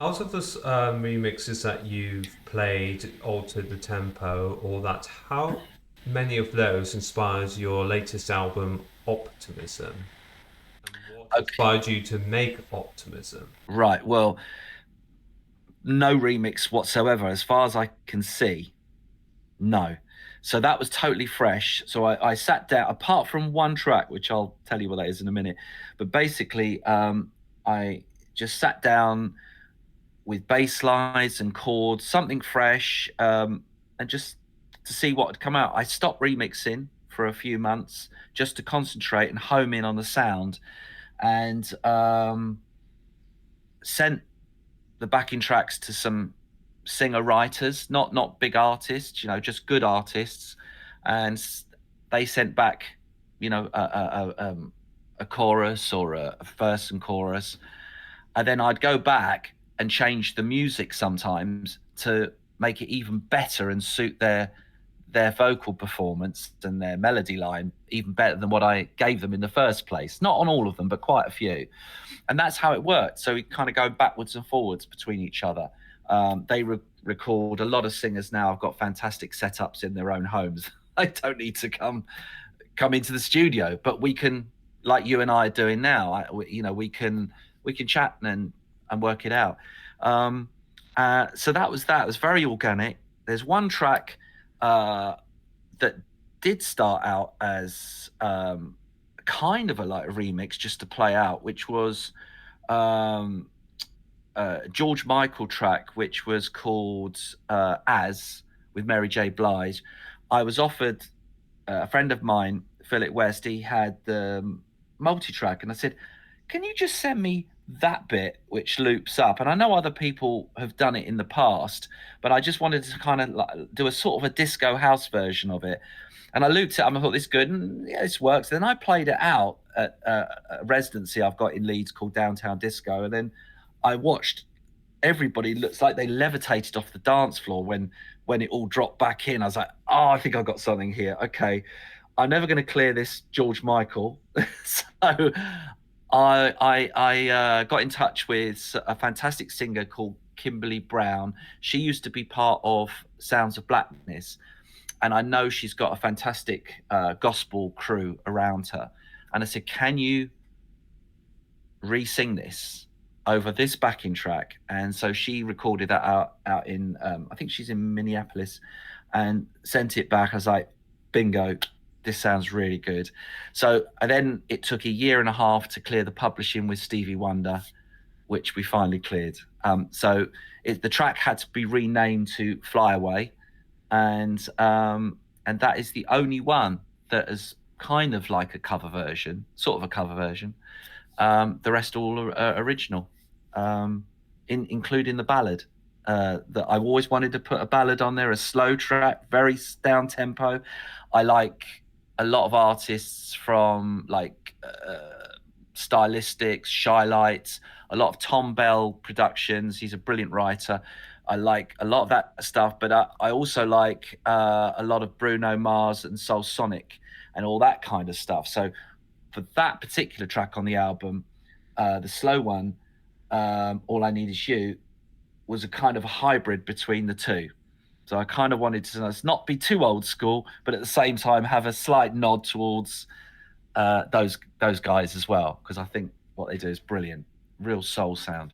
Out of the remixes that you've played, altered the tempo, all that, how many of those inspires your latest album, Optimism? And what Okay, inspired you to make Optimism? right. Well, no remix whatsoever, as far as I can see. No. So that was totally fresh. So I sat down, apart from one track, which I'll tell you what that is in a minute. But basically, I just sat down with bass lines and chords, something fresh, and just to see what had come out. I stopped remixing for a few months just to concentrate and home in on the sound, and sent the backing tracks to some singer writers, not big artists, just good artists, and they sent back, a chorus or a verse and chorus, and then I'd go back and change the music sometimes to make it even better and suit their vocal performance and their melody line even better than what I gave them in the first place. Not on all of them, but quite a few. And that's how it worked. So we kind of go backwards and forwards between each other. They record a lot of singers now. Have got fantastic setups in their own homes. I don't need to come into the studio, but we can, like you and I are doing now. We can chat and work it out. Um, so that was that. It was very organic. There's one track that did start out as kind of like a remix just to play out, which was um, George Michael track, which was called "As" with Mary J. Blige. I was offered a friend of mine, Philip West. He had the multi-track, and I said, "Can you just send me that bit which loops up?" And I know other people have done it in the past, but I just wanted to kind of like do a sort of a disco house version of it. And I looped it up and I thought this is good, and yeah, this works. Then I played it out at a residency I've got in Leeds called Downtown Disco, and then I watched everybody looks like they levitated off the dance floor when it all dropped back in. I was like, oh, I think I got something here. Okay, I'm never going to clear this George Michael. So I got in touch with a fantastic singer called Kimberly Brown. She used to be part of Sounds of Blackness, and I know she's got a fantastic gospel crew around her. And I said, can you re-sing this over this backing track? And so she recorded that out in I think she's in Minneapolis, and sent it back. I was like, bingo, this sounds really good. So and then it took a year and a half to clear the publishing with Stevie Wonder, which we finally cleared. The track had to be renamed to Fly Away, and that is the only one that is kind of like a cover version, sort of a cover version. The rest all are original, including the ballad. That I always wanted to put a ballad on there, a slow track, very down tempo. I like a lot of artists from like Stylistics, Shy Lights, a lot of Tom Bell productions. He's a brilliant writer. I like a lot of that stuff, but I also like a lot of Bruno Mars and Soul Sonic and all that kind of stuff. So for that particular track on the album, the slow one, All I Need Is You, was a kind of a hybrid between the two. So I kind of wanted to not be too old school, but at the same time have a slight nod towards those guys as well, because I think what they do is brilliant, real soul sound.